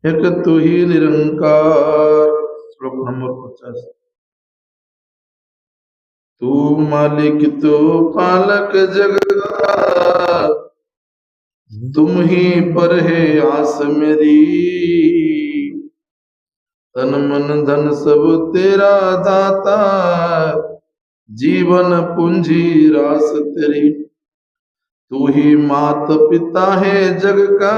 एक तू ही निरंकार। श्लोक नंबर 50। तू मालिक तो पालक जग का, तुम ही पर है आस मेरी। तन मन धन सब तेरा दाता, जीवन पूंजी रास तेरी। तू ही मात पिता है जग का,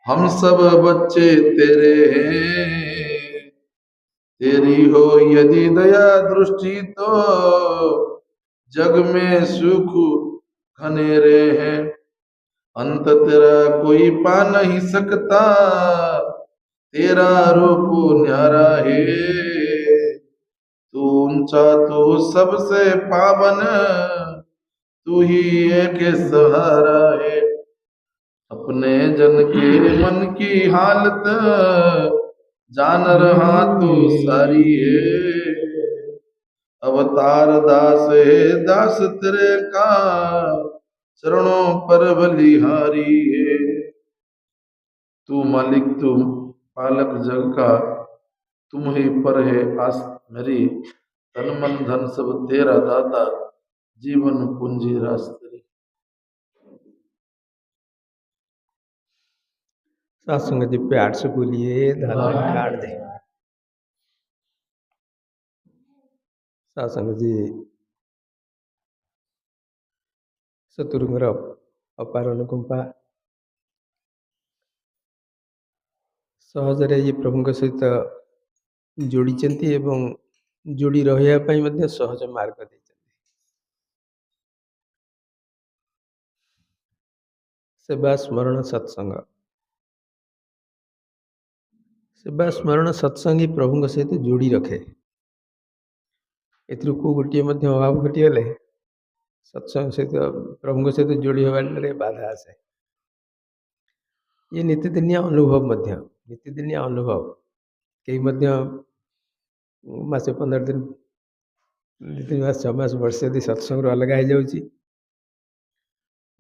हम सब बच्चे तेरे हैं। तेरी हो यदि दया दृष्टि तो, जग में सुख घनेरे हैं। अंत तेरा कोई पा नहीं सकता, तेरा रूप न्यारा है। तू ऊंचा तो सबसे पावन, तू ही एक सहारा है। अपने जन के मन की हालत, जान रहा तू सारी है। अवतार दास है दास तेरे का, चरणों पर बलिहारी है। तू मालिक तू पालक जग का, तुम ही पर है आस मेरी। तन मन धन सब तेरा दाता, जीवन पूंजी रास तेरी। सत्संग जी प्यार से बोलिए, धर्म काट दे। सत्संग जी सतुरुंगर अपार अनुकंपा सहजरे ये प्रभुଙ୍କ सहित जोड़िଛନ୍ତି ଏବଂ जोड़ी ରହିବା ପାଇଁ ମଧ୍ୟ ସହଜ ମାର୍ଗ ଦେଇଛନ୍ତି। सेवा स्मरण सत्संग, सेवा स्मरण सत्संग ही प्रभुଙ୍କ सहित जोड़ी रखे। एथिରୁ को गोटे ମଧ୍ୟ अभाव घटिगले सत्संग सहित प्रभुଙ୍କ सहित जोड़ी होबारे बाधा आसे। ये नीतिदिनिया अनुभव मध्य, नीतिदिनिया अनुभव कई मध्य मासे 15 दिन 2-3 मास 6 मास वर्ष यदि सत्संग अलग हो जाउची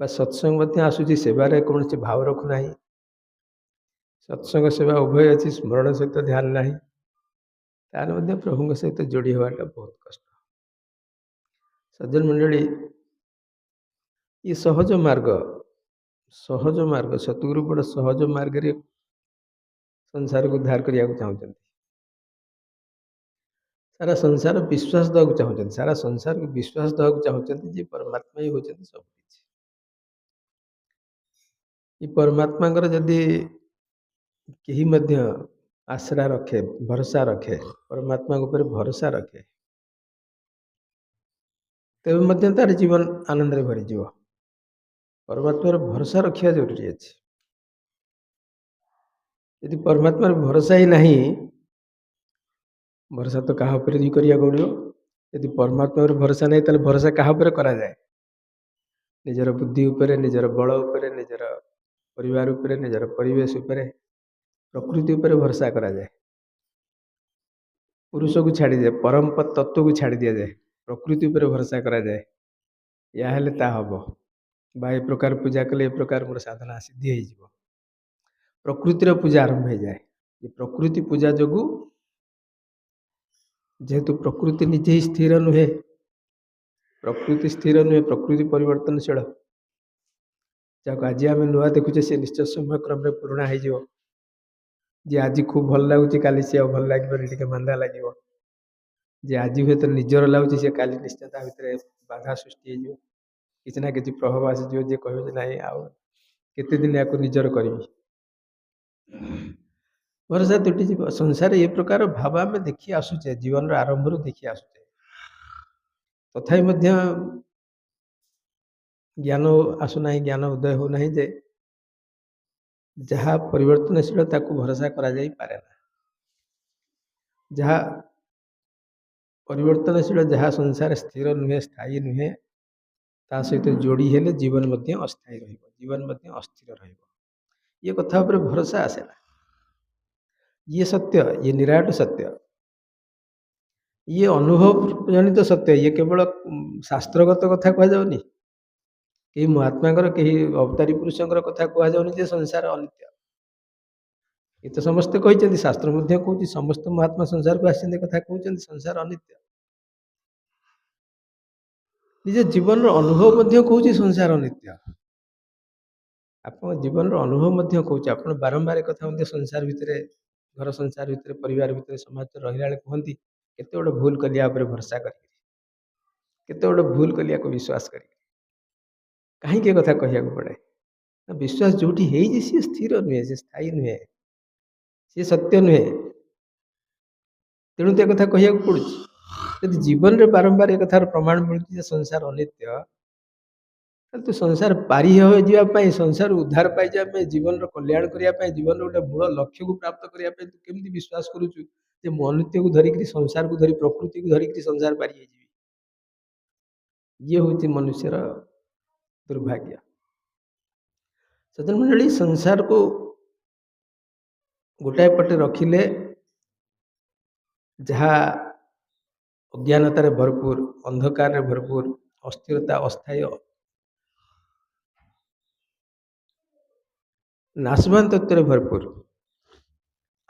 बा सत्संग मध्य आसुची सेवारे कौन भाव रखु नाही। सत्संग सेवा उभय अच्छी स्मरण सहित ध्यान नाही, तार मध्य प्रभुଙ୍କ सहित जोड़ी होवाटा बहुत कष्ट। सज्जन मंडली ये सहज मार्ग सतगुरु बड़ सहज मार्ग रे संसार को उद्धार करिया चाहते। सारा संसार विश्वास देवाक चाहते, सारा संसार को विश्वास देवाक चाहते जे परमात्मा ही होचନ୍ତି सब किछि। ये परमात्मा जदि कहीं मध्य आश्रा रखे, भरोसा रखे, परमात्मा ऊपर भरोसा रखे, तेज मध्य तार जीवन आनंद रे भरी जीव। परमात्मा भरोसा रखा जरूरी अच्छे। यदि परमात्मा भरोसा ही नहीं, भरोसा तो क्या ही करिया पड़ो। यदि परमात्मा भरोसा नहीं तो भरोसा क्या करा जाए? निजर बुद्धि उपरे, निजर बल उपरे, निजर परिवार उपरे, निजर परिवेश उपरे, प्रकृति उपरे भरोसा करा जाए। पुरुष को छाड़ी जाए, परम तत्व को छाड़ी दिया जाए, प्रकृति उपरे भरोसा करा जाए, या हेले ता हबो। बा ए प्रकार पूजा कले ए प्रकार मोर साधना सिद्धि हो जीवो। प्रकृतिर पूजा आरंभ हो जाए। ये प्रकृति पूजा जोगु जेहेतु प्रकृति निजे ही स्थिर नुहे, प्रकृति स्थिर नुहे, प्रकृति परिवर्तनशील। जहाँ आज आम नुआ देखुचे सी निश्चय समय क्रम पुराणा हो। जे आज खूब भल लगुच काली सी भल लगे मांदा लगे। जे आज हुए तो निजर लगुच सी काली निश्चय भितर बाधा सृष्टि हो, किसी ना किसी प्रभाव आसीज जे कह ना केते दिन या निजर करी भरोसा तुटी जीव। संसार ये प्रकार भाव आम देखी आसुचे, जीवन आरंभ रू देखी आसुचे, तथापि मध्य ज्ञान आसुना, ज्ञान उदय होना जे जहाँ परिवर्तनशील ताकू भरोसा करा जाई पारे ना। जहाँ परिवर्तनशील, जहाँ संसार स्थिर नुहे, स्थायी नुहे, ता सहित जोड़ी हेले जीवन मध्य अस्थायी रहिबो, जीवन मध्य अस्थिर रहिबो। ये कथा ऊपर भरोसा आसेना। ये सत्य, ये निराट सत्य, ये अनुभव जनित सत्य। ये केवल शास्त्रगत कथा कह जाउनी, कई महात्मा कहीं अवतारी पुरुषों कथा कह जाउनी जे संसार अनित्य। ये तो समस्ते कहते शास्त्र मध्य कहूँ समस्त महात्मा संसार को आसते कथा कहते संसार अनित्य निज जीवन अनुभव मध्य कहूँ संसार अनित्य आप जीवन अनुभव कहूँ आप बारंबार कथा संसार भितर घर संसार भितर परिवार भितर समाज रहा कहती केते गोटे भूल कलिया भरसा करते गोटे भूल कलिया को विश्वास कर कहीं कथा कहया पड़े विश्वास जो सी स्थिर नुहे सी स्थायी नुहे सी सत्य नुहे तेणु तो कथा कहया पड़ू यदि जीवन में बारंबार एक कथार प्रमाण मिलूँ संसार अनित्य तो संसार पारी जावाई संसार उद्धार पाई जीवन कल्याण करने जीवन गोटे मूल लक्ष्य को प्राप्त करने तू केमती विश्वास करुचु मो अनित्य को धरिक संसार को धरी प्रकृति को धरिक संसार पारी ये हूँ मनुष्यर दुर्भाग्य सज्जन मंडली संसार को गोटाए पटे रखिले जहाँ अज्ञानतार भरपूर अंधकार भरपूर अस्थिरता अस्थायी नाशवान तत्व भरपूर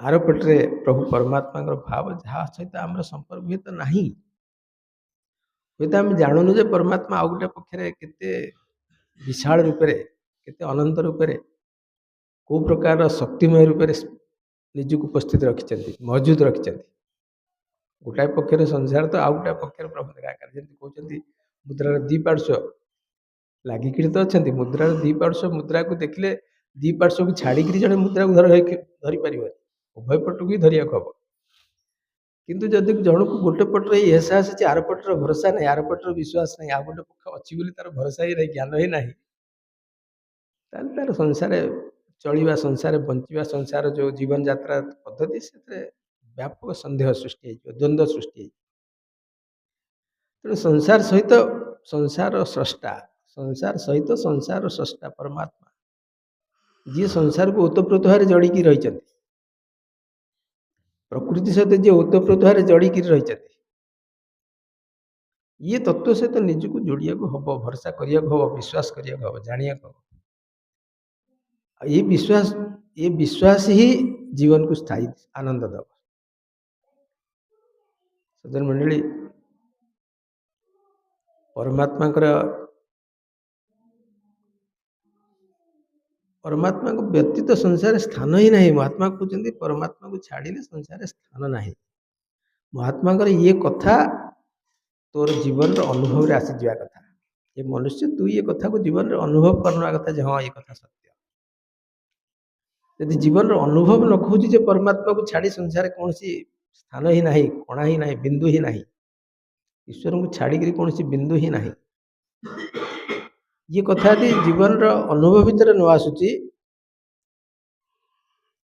आर पटे प्रभु परमात्मा भाव जहाँ सहित आम संपर्क हुए तो ना हुए तो आम जानूनु जे परमात्मा आउ गोटे पक्षे केते विशाल रूपे केते अनंत रूपे को प्रकार शक्तिमय रूपे निजुक उपस्थित रखिंट मौजूद रखिंट गोटाए पक्षर संसार तो आउ गोटाए पक्षर प्रभु निराकार जमी कहते मुद्रार दी पार्श्व लगिक तो अच्छा मुद्रार दी पार्श्व मुद्रा को देखिले दी पार्श्व को छाड़िक जड़े मुद्रा को धरी पार उभय पट को धरिया हम किंतु जदि जन को गोटे पटर एहसास अच्छे आर पटर भरोसा नहीं आर पटर विश्वास नहीं आ गोटे पक्ष अच्छी बोली तार भरोसा ही नहीं ज्ञान ही नहीं तार संसार चलवा संसार बंचा संसार जो जीवन यात्रा पद्धति से व्यापक संदेह सृष्टि द्वंद्व सृष्टि तेणु संसार सहित संसार स्रष्टा संसार सहित संसार स्रष्टा परमात्मा जी संसार को ओतप्रोत भाव जड़िकी रही प्रकृति सहित जी ओतप्रोत भाव जड़िकी रही ये तत्व सहित निजक जोड़िया हम भरोसा करिया हम विश्वास करिया हम जानिया हम ये विश्वास ही जीवन को स्थायी आनंद दब सज्जन मंडली परमात्मा को व्यतीत संसार स्थान ही नहीं महात्मा कहते परमात्मा को छाड़िले संसार स्थान नहीं महात्मा ये कथा तोर जीवन अनुभव आसी जा कथा ये मनुष्य तू ये कथा को जीवन अनुभव करना कथा हाँ ये कथा सत्य यदि जीवन अनुभव न खोजी परमात्मा को छाड़ी संसार कौन स्थान ही नहीं कणा ही नहीं बिंदु ही नहीं ईश्वर को छाड़ी कौन बिंदु ही नहीं ये कथा यदि जीवन अनुभव भितर न आसूची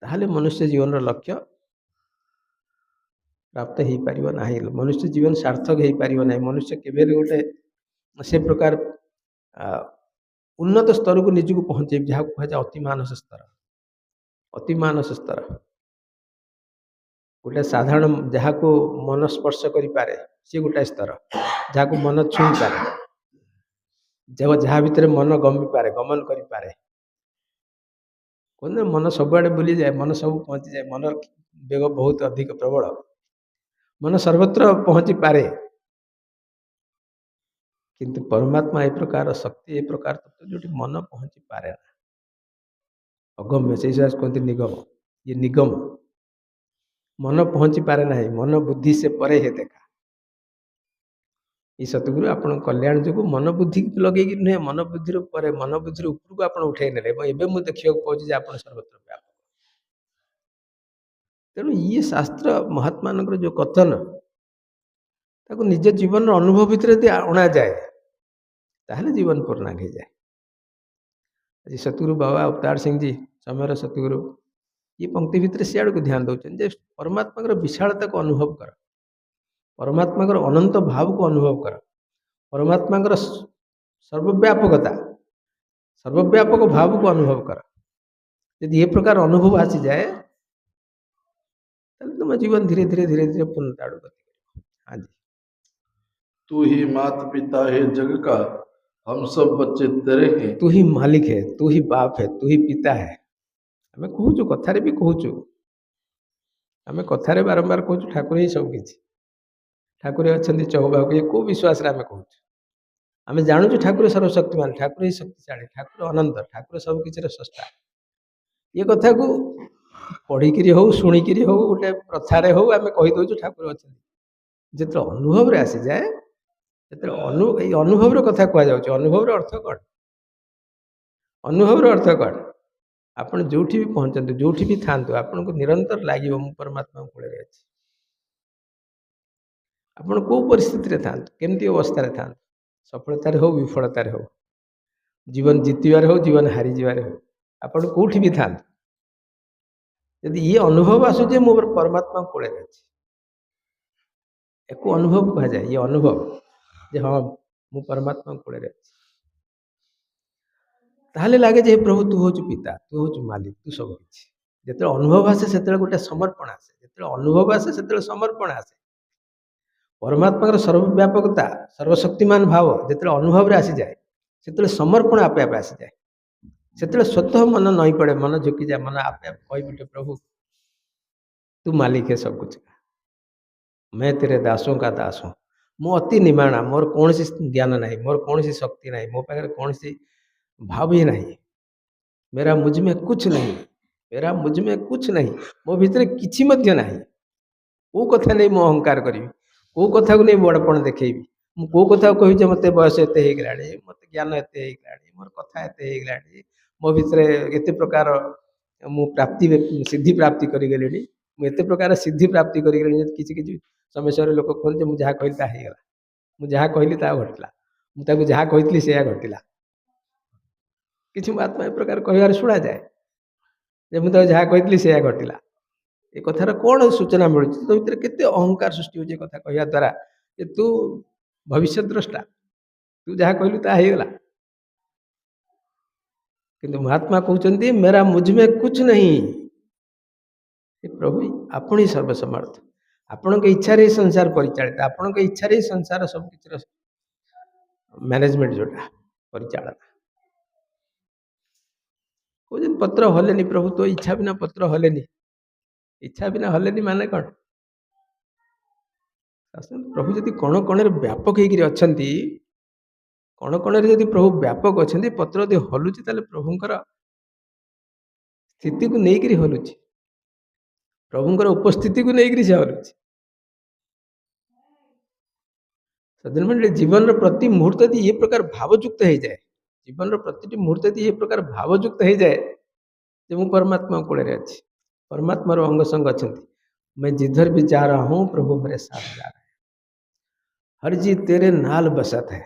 ताहले मनुष्य जीवन लक्ष्य प्राप्त हो पार ना मनुष्य जीवन सार्थक हो पार ना मनुष्य केवे गोटे से प्रकार उन्नत स्तर को निजक पहुँचे जहाँ कहुए अति मानस स्तर गोटे साधारण जहाँ को मन स्पर्श करें सी गोटाए स्तर जहाँ को मन छुई पारे जहाँ भितर मन गमन करें कहते मन सबुआड़े बुली जाए मन सब पहुँची जाए मन बेग बहुत अधिक प्रबल मन सर्वत्र पहुँची पारे किंतु परमात्मा ए प्रकार शक्ति ए प्रकार तत्व जो मन पहुँची पारे ना अगम्य से कहते निगम ये निगम मन पहुँची पारे ना मन बुद्धि से परे है देखा ये सतगुरु आपण कल्याण जो मन बुद्धि लगे नुहे मन बुद्धि पर मन बुद्धि ऊपर को आप उठे ने एवं मुझे देखा पाँच आप सर्वत्र व्यापक तेणु ये शास्त्र महात्मा जो कथन ताको निज जीवन अनुभव भितर यदि अणा जाए ताहले जीवन पूर्णांग हो जाए आज सतगुरु बाबा अवतार सिंह जी समय सतगुरु ये पंक्ति भितर सियाड़ को ध्यान दौरान जे परमात्मा विशालता को अनुभव कर परमात्मा अनंत भाव को अनुभव कर परमात्मा सर्वव्यापकता सर्वव्यापक भाव को अनुभव कर यदि ये प्रकार अनुभव आसी जाए तुम जीवन धीरे धीरे धीरे धीरे पूर्णता आड़ गति कर। हाँ जी तू ही माता पिता है जग का हम सब बच्चे तेरे हैं तू ही मालिक है तू ही बाप है तू ही पिता है आम कहूँ कथार भी कहूँ आम कथार बारंबार कहूँ ठाकुर ही सब किछि ठाकुर अच्छा चौबाहु ये कौ विश्वास आम कहूँ आम जानूँ ठाकुर सर्वशक्तिमान ठाकुर ही शक्तिशाली ठाकुर अनंत ठाकुर सब किसी स्रष्टा ये कथा को पढ़िकी हो शुणिकी हो गोटे प्रथारे हो आम कहीदे ठाकुर अच्छा जो अनुभव आसी जाए जो अनुभव कथा कहुच्छे अनुभव अर्थ कौन अनुभव अर्थ कौन आप जो भी पहुँचते जो भी था आपन को निरंतर लगे मु परमात्मा कूल अच्छी आपड़ कौ परिस्थिति था केमती अवस्था था सफलतार हो विफलतार हो जीवन जीतबार हो जीवन हारी जबार हो आपड़ कौटी भी था यदि ये अनुभव आसूचे मो परमात्मा कूल अच्छी एक अनुभव कह जाए ये अनुभव जे हाँ मु परमात्मा कूल अच्छी ताहले लगे जे प्रभु तू हूँ पिता तू हूँ मालिक तू सब किसी जो अनुभव आसे से गोटे समर्पण आसे जो अनुभव आसे से समर्पण आसे परमात्मा सर्वव्यापकता सर्वशक्तिमान भाव जो अनुभव आसी जाए से समर्पण आपे आपे आसी जाए से स्वतः मन नई पड़े मन झुकी जाए मन आपे आप कह प्रभु तू मालिक है सब कुछ मैं तेरे दासों का दास हूँ मु अति निमाणा मोर कौन ज्ञान नहीं मोर कौन शक्ति नहीं मो पाखे कौन भाव ही नहीं मेरा मुझ में कुछ नहीं मेरा मुझ में कुछ नहीं मो भीतर किछि मध्य नहीं को कथा नहीं मो अहंकार करी को कथा को नहीं बड़पण देखेबी मु को कथा कह मत बयस एत मत ज्ञान एत मोर कथा एत मो भीतर एत प्रकार मु प्राप्ति सिद्धि प्राप्ति करें मुझे प्रकार सिद्धि प्राप्ति करें किसी समस्या लोक कहते मुझे जहाँ कहली तागला मुझे जहाँ कहली ता घटला मुझे जहाँ कही से घटला किसी महात्मा ए प्रकार कहार शुणा जाए जे मुझे जहाँ कही से घटला ये कथार कौन सूचना मिलूँ तो भर के अहंकार सृष्टि हो कथा कह द्वारा जे तू भविष्य द्रष्टा तू जहाँ कहलु तागला किंतु महात्मा कहते मेरा मुझ में कुछ नहीं प्रभु आपण ही सर्वसमर्थ आपण के इच्छा रे संसार परिचालित आपण के इच्छा रे संसार सब किसी मैनेजमेंट जोटा परिचालना कौन पत्र हलेनी प्रभु तो इच्छा बिना पत्र हलेनी इच्छा बिना हलेनी माने कौन प्रभु जदि कण कण व्यापक होकर कण कण जदि प्रभु व्यापक अच्छा पत्र यदि हलुची प्रभुंर स्थिति को लेकर हलुची प्रभुंर उपस्थिति को लेकर से हलुची सदन जीवन प्रति मुहूर्त यदि ये प्रकार भावयुक्त हो जाए जीवन प्रति मुहूर्त यदि ये प्रकार भावयुक्त हो जाए जो मु परमात्मा कूल अच्छी परमात्मा अंग संग अच्छा मैं जिधर भी जा रहा हूँ प्रभु मेरे साथ जा रहे हैं हर जी तेरे नाल बसत है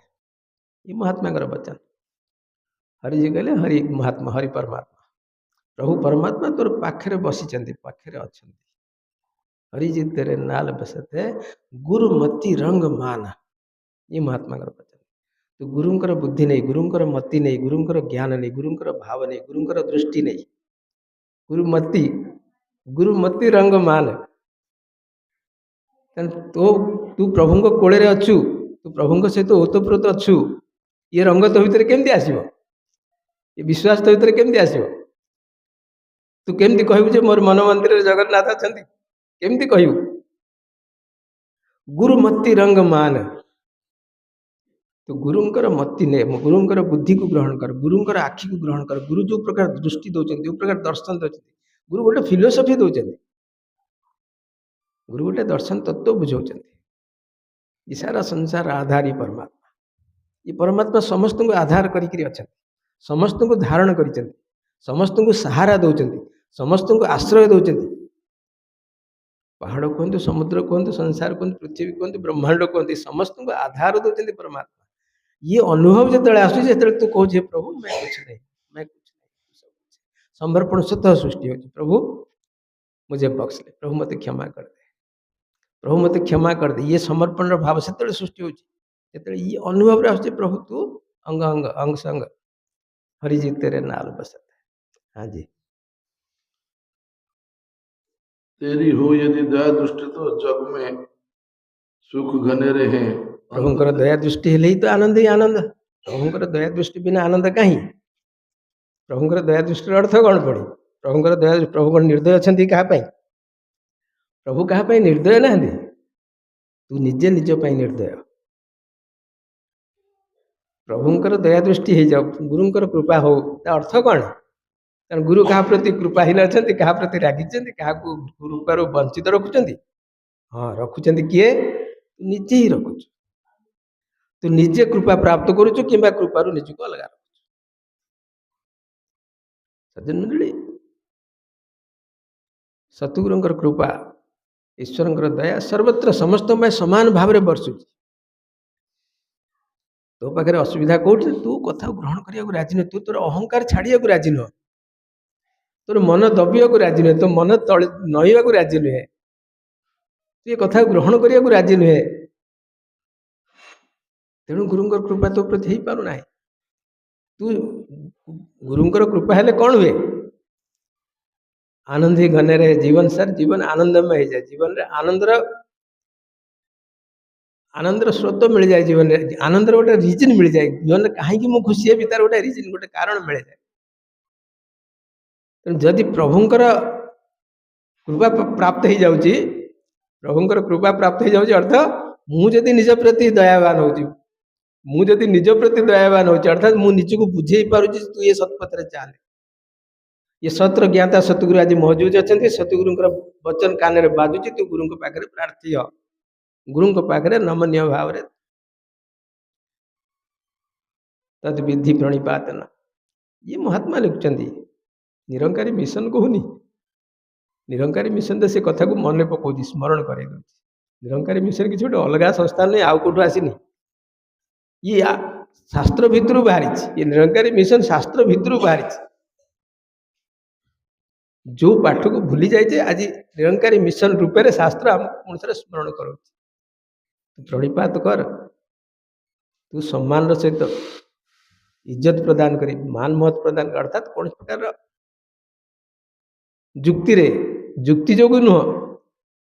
ये महात्मा का वचन हरि जी कहले हरि महात्मा हरि परमात्मा प्रभु परमात्मा तोर पाखे बसी पाखे अच्छा हरि जी तेरे नाल बसत है गुरुमति रंग मान ये महात्मा का वचन तो गुरुंकर बुद्धि नहीं गुरुंकर मति नहीं गुरुंकर ज्ञान नहीं गुरुंकर भाव नहीं गुरुंकर दृष्टि नहीं गुरुमति रंग मान तो तू प्रभु को कोड़े अच्छु तू प्रभु सहित ओतप्रोत अच्छु ये रंग तो भितर केमती आसीबो ये विश्वास तो भितर केमती आसीबो तू केमती कहबू जे मोर मन मंदिर जगन्नाथ अच्छा केमती कहबू गुरुमति रंग मान तो गुरुंकर मति ने गुरुंकर बुद्धि को ग्रहण कर गुरुंकर आखि को ग्रहण कर गुरु जो प्रकार दृष्टि दौरान जो प्रकार दर्शन दौरान गुरु गोटे फिलोसफी दौरान गुरु गोटे दर्शन तत्व बुझाऊँ ये सारा संसार आधार परमात्मा ये परमात्मा समस्त को आधार करी अच्छा समस्त को धारण कर समस्त को सहारा दौरान समस्त को आश्रय दौरान पहाड़ कहतु समुद्र कहतु संसार कहतु पृथ्वी कहतु ब्रह्मांड कहते समस्त को आधार दौरान परमात्मा ये अनुभव जो आसूँ तू कहे प्रभु मैं कुछ नहीं समर्पण स्वतः सृष्टि हो प्रभु मुझे बख्श ले प्रभु मत क्षमा कर दे प्रभु मत क्षमा कर दे ये समर्पण भाव से सृष्टि हो ये अनुभव आसूँ प्रभु तू अंग अंग अंग संग हरिजी तेरे नाल बसत है हाँ जी तेरी हो यदि दया दृष्टि तो जग में सुख घने रहे प्रभुंकर दया दृष्टि हेले ही तो आनंद ही आनंद प्रभुंकर दया दृष्टि बिना आनंद कहीं प्रभुंकर दया दृष्टि अर्थ कौन पड़ी ପ୍ରଭୁଙ୍କର ଦୟା ପ୍ରଭୁ କ'ଣ ନିର୍ଦ୍ଦୟ ଅଛନ୍ତି କାହା ପାଇଁ? ପ୍ରଭୁ କାହା ପାଇଁ ନିର୍ଦ୍ଦୟ ନାହାନ୍ତି। ତୁ ନିଜେ ନିଜ ପାଇଁ ନିର୍ଦ୍ଦୟ। ପ୍ରଭୁଙ୍କର ଦୟା ଦୃଷ୍ଟି ହେଇଯାଉ, ଗୁରୁଙ୍କର କୃପା ହଉ। ତା ଅର୍ଥ କ'ଣ? କାରଣ ଗୁରୁ କାହା ପ୍ରତି କୃପାହୀନ ଅଛନ୍ତି, କାହା ପ୍ରତି ରାଗିଛନ୍ତି, କାହାକୁ କୃପାରୁ ବଞ୍ଚିତ ରଖୁଛନ୍ତି? ହଁ, ରଖୁଛନ୍ତି କିଏ? ତୁ ନିଜେ ହିଁ ରଖୁଛୁ। ତୁ ନିଜେ କୃପା ପ୍ରାପ୍ତ କରୁଛୁ କିମ୍ବା କୃପାରୁ ନିଜକୁ ଅଲଗା ରଖୁଛୁ। ସଜ୍ଜନ ମଣ୍ଡଳୀ, ସତଗୁରୁଙ୍କର କୃପା, ଈଶ୍ୱରଙ୍କର ଦୟା ସର୍ବତ୍ର ସମସ୍ତଙ୍କ ପାଇଁ ସମାନ ଭାବରେ ବର୍ଷୁଛି। ତୋ ପାଖରେ ଅସୁବିଧା କୋଉଠି? ତୁ କଥାକୁ ଗ୍ରହଣ କରିବାକୁ ରାଜି ନୁହେଁ। ତୁ ତୋର ଅହଙ୍କାର ଛାଡ଼ିବାକୁ ରାଜି ନୁହଁ। ତୋର ମନ ଦବିବାକୁ ରାଜି ନୁହେଁ। ତୋ ମନ ତଳେ ନଇବାକୁ ରାଜି ନୁହେଁ। ତୁ ଏ କଥାକୁ ଗ୍ରହଣ କରିବାକୁ ରାଜି ନୁହେଁ। ତେଣୁ ଗୁରୁଙ୍କର କୃପା ତୋ ପ୍ରତି ହେଇପାରୁନାହିଁ। ତୁ ଗୁରୁଙ୍କର କୃପା ହେଲେ କ'ଣ ହୁଏ? ଆନନ୍ଦୀ ଘନରେ ଜୀବନ ସାର, ଜୀବନ ଆନନ୍ଦମୟ ହେଇଯାଏ। ଜୀବନରେ ଆନନ୍ଦର ସ୍ରୋତ ମିଳିଯାଏ। ଜୀବନରେ ଆନନ୍ଦର ଗୋଟେ ରିଜନ ମିଳିଯାଏ। ଜୀବନରେ କାହିଁକି ମୁଁ ଖୁସି ହେବି ତାର ଗୋଟେ ରିଜନ, ଗୋଟେ କାରଣ ମିଳିଯାଏ। ତେଣୁ ଯଦି ପ୍ରଭୁଙ୍କର କୃପା ପ୍ରାପ୍ତ ହେଇଯାଉଛି, ପ୍ରଭୁଙ୍କର କୃପା ପ୍ରାପ୍ତ ହେଇଯାଉଛି ଅର୍ଥ ମୁଁ ଯଦି ନିଜ ପ୍ରତି ଦୟାବାନ ହଉଛି, ମୁଁ ଯଦି ନିଜ ପ୍ରତି ଦୟାବାନ ହଉଛି ଅର୍ଥାତ୍ ମୁଁ ନିଜକୁ ବୁଝେଇ ପାରୁଛି ତୁ ଏ ସତ୍ପଥରେ ଚାଲେ। ଏ ସତ୍ର ଜ୍ଞାତା ସତଗୁରୁ ଆଜି ମହଜୁଦ ଅଛନ୍ତି। ସତଗୁରୁଙ୍କର ବଚନ କାନରେ ବାଜୁଛି, ତୁ ଗୁରୁଙ୍କ ପାଖରେ ପ୍ରାର୍ଥୀ ହ। ଗୁରୁଙ୍କ ପାଖରେ ନମନୀୟ ଭାବରେ ତଦ୍ ବିଧି ପ୍ରଣିପାତନ। ଇଏ ମହାତ୍ମା ଲେଖୁଛନ୍ତି, ନିରଙ୍କାରୀ ମିଶନ କହୁନି। ନିରଙ୍କାରୀ ମିଶନ ସେ କଥାକୁ ମନେ ପକାଉଛି, ସ୍ମରଣ କରାଇ ଦେଉଛି। ନିରଙ୍କାରୀ ମିଶନ କିଛି ଗୋଟେ ଅଲଗା ସଂସ୍ଥା ନୁହେଁ, ଆଉ କୋଉଠୁ ଆସିନି। ଇଏ ଶାସ୍ତ୍ର ଭିତରୁ ବାହାରିଛି। ଏ ନିରଙ୍କାରୀ ମିଶନ ଶାସ୍ତ୍ର ଭିତରୁ ବାହାରିଛି। ଯୋଉ ପାଠକୁ ଭୁଲି ଯାଇଛେ ଆଜି ନିରଙ୍କାରୀ ମିଶନ ରୂପରେ ଶାସ୍ତ୍ର ଆମକୁ ପୁଣି ଥରେ ସ୍ମରଣ କରାଉଛି। ତୁ ପ୍ରଣିପାତ କର। ତୁ ସମ୍ମାନର ସହିତ ଇଜ୍ଜତ ପ୍ରଦାନ କରି, ମାନ ମହତ ପ୍ରଦାନ କରି, ଅର୍ଥାତ୍ କୌଣସି ପ୍ରକାର ଯୁକ୍ତିରେ, ଯୁକ୍ତି ଯୋଗୁଁ ନୁହଁ।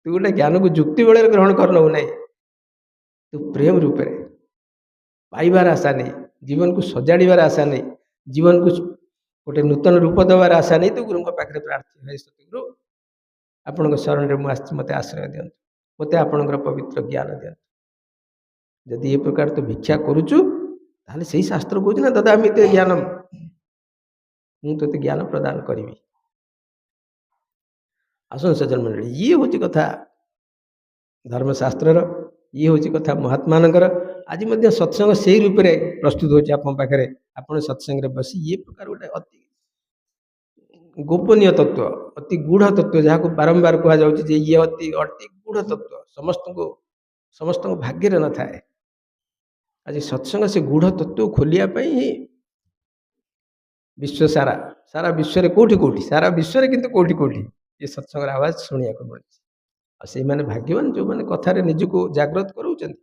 ତୁ ଗୋଟେ ଜ୍ଞାନକୁ ଯୁକ୍ତି ବେଳରେ ଗ୍ରହଣ କରିନେବୁ ନାହିଁ। ତୁ ପ୍ରେମ ରୂପରେ ପାଇବାର ଆଶା ନେଇ, ଜୀବନକୁ ସଜାଡ଼ିବାର ଆଶା ନେଇ, ଜୀବନକୁ ଗୋଟେ ନୂତନ ରୂପ ଦେବାର ଆଶା ନେଇ ତୁ ଗୁରୁଙ୍କ ପାଖରେ ପ୍ରାର୍ଥୀ ହୁଏ। ସତଗୁରୁ, ଆପଣଙ୍କ ଶରଣରେ ମୁଁ ଆସିଛି, ମୋତେ ଆଶ୍ରୟ ଦିଅନ୍ତୁ, ମୋତେ ଆପଣଙ୍କର ପବିତ୍ର ଜ୍ଞାନ ଦିଅନ୍ତୁ। ଯଦି ଏ ପ୍ରକାର ତୁ ଭିକ୍ଷା କରୁଛୁ, ତାହେଲେ ସେଇ ଶାସ୍ତ୍ର କହୁଛି ନା ଦାଦା ଏମିତି ଜ୍ଞାନ, ମୁଁ ତୋତେ ଜ୍ଞାନ ପ୍ରଦାନ କରିବି। ଆସନ୍ତୁ ସଜ୍ଜନ ମଣ୍ଡଳୀ, ଇଏ ହେଉଛି କଥା ଧର୍ମଶାସ୍ତ୍ରର, ଇଏ ହେଉଛି କଥା ମହାତ୍ମାନଙ୍କର। ଆଜି ମଧ୍ୟ ସତ୍ସଙ୍ଗ ସେଇ ରୂପରେ ପ୍ରସ୍ତୁତ ହେଉଛି ଆପଣଙ୍କ ପାଖରେ। ଆପଣ ସତ୍ସଙ୍ଗରେ ବସି ଇଏ ପ୍ରକାର ଗୋଟେ ଅତି ଗୋପନୀୟ ତତ୍ଵ, ଅତି ଗୂଢ଼ ତତ୍ଵ, ଯାହାକୁ ବାରମ୍ବାର କୁହାଯାଉଛି ଯେ ଇଏ ଅତି ଗୂଢ଼ ତତ୍ଵ, ସମସ୍ତଙ୍କ ଭାଗ୍ୟରେ ନଥାଏ। ଆଜି ସତ୍ସଙ୍ଗ ସେ ଗୂଢ଼ ତତ୍ଵ ଖୋଲିବା ପାଇଁ ବିଶ୍ୱ ସାରା ବିଶ୍ୱରେ କୋଉଠି ସାରା ବିଶ୍ୱରେ କିନ୍ତୁ କୋଉଠି ଏ ସତ୍ସଙ୍ଗର ଆୱାଜ ଶୁଣିବାକୁ ମିଳୁଛି। ଆଉ ସେଇମାନେ ଭାଗ୍ୟବାନ ଯେଉଁମାନେ କଥାରେ ନିଜକୁ ଜାଗ୍ରତ କରାଉଛନ୍ତି,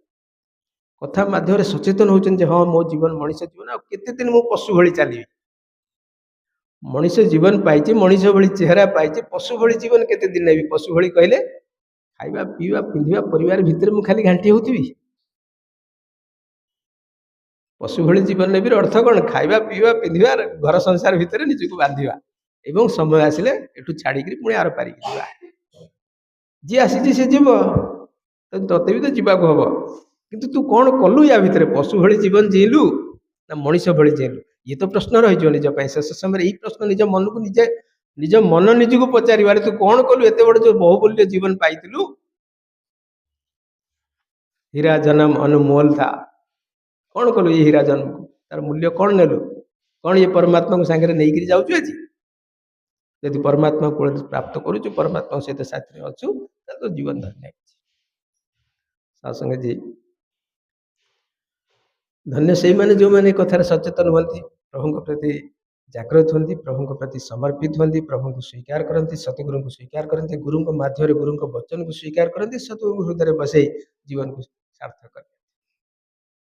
କଥା ମାଧ୍ୟମରେ ସଚେତନ ହେଉଛନ୍ତି ଯେ ହଁ ମୋ ଜୀବନ ମଣିଷ ଜୀବନ, ଆଉ କେତେ ଦିନ ମୁଁ ପଶୁ ଭଳି ଚାଲିବି। ମଣିଷ ଜୀବନ ପାଇଛି, ମଣିଷ ଭଳି ଚେହେରା ପାଇଛି, ପଶୁ ଭଳି ଜୀବନ କେତେ ଦିନ ନେବି? ପଶୁ ଭଳି କହିଲେ ଖାଇବା ପିଇବା ପିନ୍ଧିବା ପରିବାର ଭିତରେ ମୁଁ ଖାଲି ଘାଣ୍ଟି ହେଉଥିବି। ପଶୁ ଭଳି ଜୀବନ ନେବିର ଅର୍ଥ କ'ଣ? ଖାଇବା ପିଇବା ପିନ୍ଧିବା, ଘର ସଂସାର ଭିତରେ ନିଜକୁ ବାନ୍ଧିବା ଏବଂ ସମୟ ଆସିଲେ ଏଠୁ ଛାଡ଼ିକିରି ପୁଣି ଆର ପାରିକି ଯିବା। ଯିଏ ଆସିଛି ସେ ଯିବ, ତତେ ବି ତ ଯିବାକୁ ହବ। କିନ୍ତୁ ତୁ କ'ଣ କଲୁ ୟା ଭିତରେ? ପଶୁ ଭଳି ଜୀବନ ଜିଇଲୁ ନା ମଣିଷ ଭଳି ଜିଇଲୁ? ଇଏ ତ ପ୍ରଶ୍ନ ରହିଯିବ ନିଜ ପାଇଁ। ଶେଷ ସମୟରେ ଏଇ ପ୍ରଶ୍ନ ନିଜ ମନକୁ ନିଜ ମନ ନିଜକୁ ପଚାରିବାରେ ତୁ କ'ଣ କଲୁ? ଏତେ ବଡ଼ ଯୋଉ ବହୁମୂଲ୍ୟ ଜୀବନ ପାଇଥିଲୁ, ହୀରା ଜନମ ଅନୁମୋଲ ଥା, କ'ଣ କଲୁ ଏ ହୀରା ଜନ୍ମକୁ? ତାର ମୂଲ୍ୟ କ'ଣ ନେଲୁ? କ'ଣ ଏ ପରମାତ୍ମାଙ୍କୁ ସାଙ୍ଗରେ ନେଇକିରି ଯାଉଛୁ? ଆଜି ଯଦି ପରମାତ୍ମା କୂଳରେ ପ୍ରାପ୍ତ କରୁଛୁ, ପରମାତ୍ମାଙ୍କ ସହିତ ସାଥିରେ ଅଛୁ, ତାହେଲେ ତ ଜୀବନ ଧନ୍ୟ ହେଇଛି। ସାତସଙ୍ଗେ ଜି ଧନ୍ୟ ସେଇମାନେ ଯେଉଁମାନେ କଥାରେ ସଚେତନ ହୁଅନ୍ତି, ପ୍ରଭୁଙ୍କ ପ୍ରତି ଜାଗ୍ରତ ହୁଅନ୍ତି, ପ୍ରଭୁଙ୍କ ପ୍ରତି ସମର୍ପିତ ହୁଅନ୍ତି, ପ୍ରଭୁଙ୍କୁ ସ୍ୱୀକାର କରନ୍ତି, ସତଗୁରୁଙ୍କୁ ସ୍ୱୀକାର କରନ୍ତି, ଗୁରୁଙ୍କ ମାଧ୍ୟମରେ ଗୁରୁଙ୍କ ବଚନକୁ ସ୍ୱୀକାର କରନ୍ତି, ସତଗୁରୁଙ୍କ ହୃଦୟରେ ବସେଇ ଜୀବନକୁ ସାର୍ଥକ କରନ୍ତି।